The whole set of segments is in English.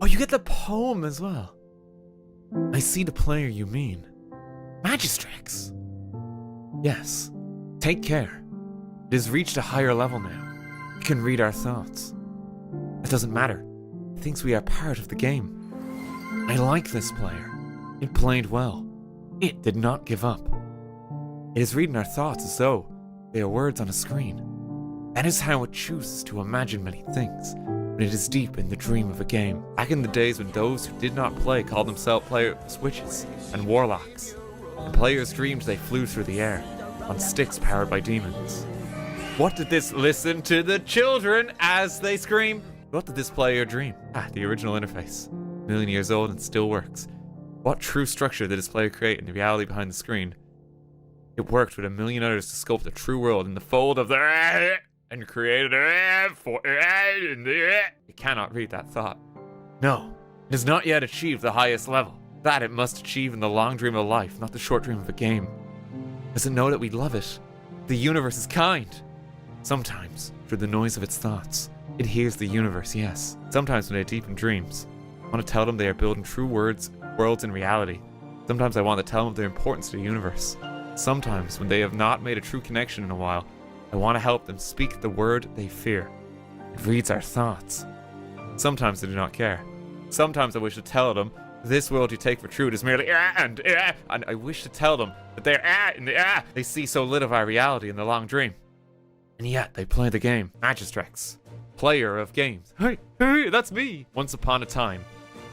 Oh, you get the poem as well. I see the player you mean. Magistrax. Yes. Take care. It has reached a higher level now. It can read our thoughts. It doesn't matter. It thinks we are part of the game. I like this player. It played well. It did not give up. It is reading our thoughts as though they are words on a screen. That is how it chooses to imagine many things when it is deep in the dream of a game. Back in the days when those who did not play called themselves players witches and warlocks, and players dreamed they flew through the air on sticks powered by demons. What did this listen to the children as they scream? What did this player dream? The original interface. A million years old and still works. What true structure did this player create in the reality behind the screen? It worked with a million others to sculpt a true world in the fold of the and created It cannot read that thought. No, it has not yet achieved the highest level. That it must achieve in the long dream of life, not the short dream of a game. Does it know that we love it? The universe is kind. Sometimes, through the noise of its thoughts, it hears the universe, yes. Sometimes when they deep in dreams, I want to tell them they are building true worlds in reality. Sometimes I want to tell them of their importance to the universe. Sometimes, when they have not made a true connection in a while, I want to help them speak the word they fear. It reads our thoughts. Sometimes they do not care. Sometimes I wish to tell them this world you take for true is merely and I wish to tell them that they see so little of our reality in the long dream. And yet they play the game. Magistrax, player of games. Hey, that's me. Once upon a time,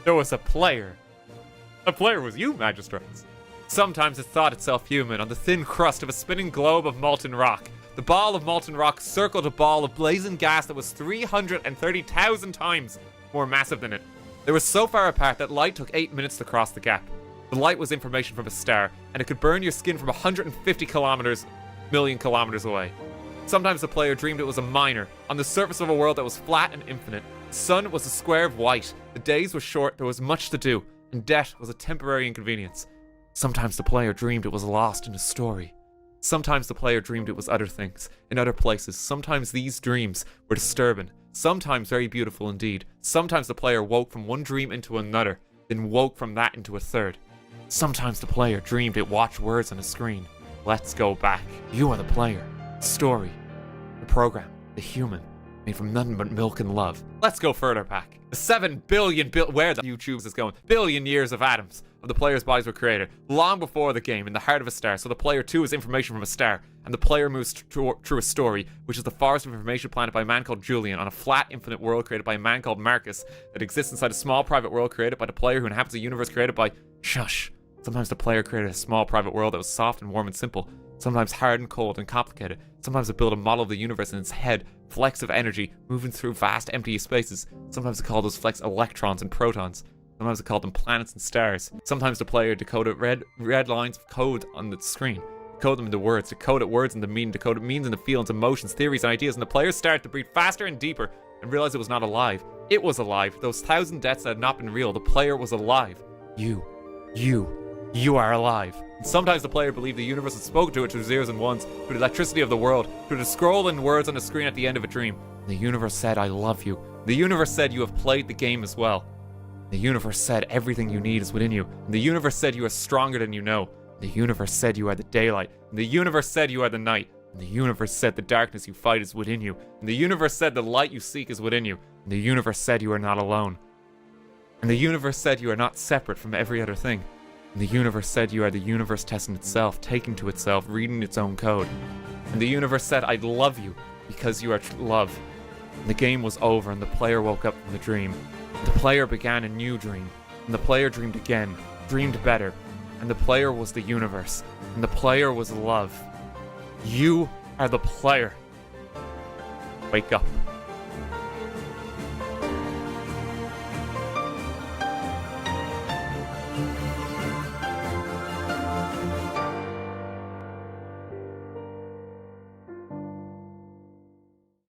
there was a player. A player was you, Magistrax. Sometimes it thought itself human on the thin crust of a spinning globe of molten rock. The ball of molten rock circled a ball of blazing gas that was 330,000 times more massive than it. They were so far apart that light took 8 minutes to cross the gap. The light was information from a star, and it could burn your skin from 150 million kilometers away. Sometimes the player dreamed it was a miner on the surface of a world that was flat and infinite. The sun was a square of white, the days were short, there was much to do, and death was a temporary inconvenience. Sometimes the player dreamed it was lost in a story. Sometimes the player dreamed it was other things, in other places. Sometimes these dreams were disturbing, sometimes very beautiful indeed. Sometimes the player woke from one dream into another, then woke from that into a third. Sometimes the player dreamed it watched words on a screen. Let's go back. You are the player, the story, the program, the human, made from nothing but milk and love. Let's go further back. The 7 billion where the YouTube is going, billion years of atoms of the player's bodies were created, long before the game, in the heart of a star. So the player too is information from a star, and the player moves through a story, which is the forest of information planted by a man called Julian on a flat, infinite world created by a man called Marcus that exists inside a small private world created by the player who inhabits a universe created by Shush. Sometimes the player created a small private world that was soft and warm and simple, sometimes hard and cold and complicated. Sometimes it built a model of the universe in its head, flecks of energy moving through vast empty spaces. Sometimes it called those flecks electrons and protons. Sometimes it called them planets and stars. Sometimes the player decoded red lines of code on the screen, decode them into words, decoded words into meaning, decoded meanings into feelings, emotions, theories, and ideas, and the players started to breathe faster and deeper and realized it was not alive. It was alive. Those 1,000 deaths that had not been real, the player was alive. You are alive. And sometimes the player believed the universe had spoken to it through zeros and ones, through the electricity of the world, through the scrolling words on the screen at the end of a dream. And the universe said, I love you. The universe said you have played the game as well. The universe said everything you need is within you. And the universe said you are stronger than you know. The universe said you are the daylight. And the universe said you are the night. And the universe said the darkness you fight is within you. And the universe said the light you seek is within you. And the universe said you are not alone. And the universe said you are not separate from every other thing. And the universe said you are the universe testing itself, taking to itself, reading its own code. And the universe said, I love you because you are love. And the game was over and the player woke up from the dream. The player began a new dream. And the player dreamed again, dreamed better. And the player was the universe. And the player was love. You are the player. Wake up.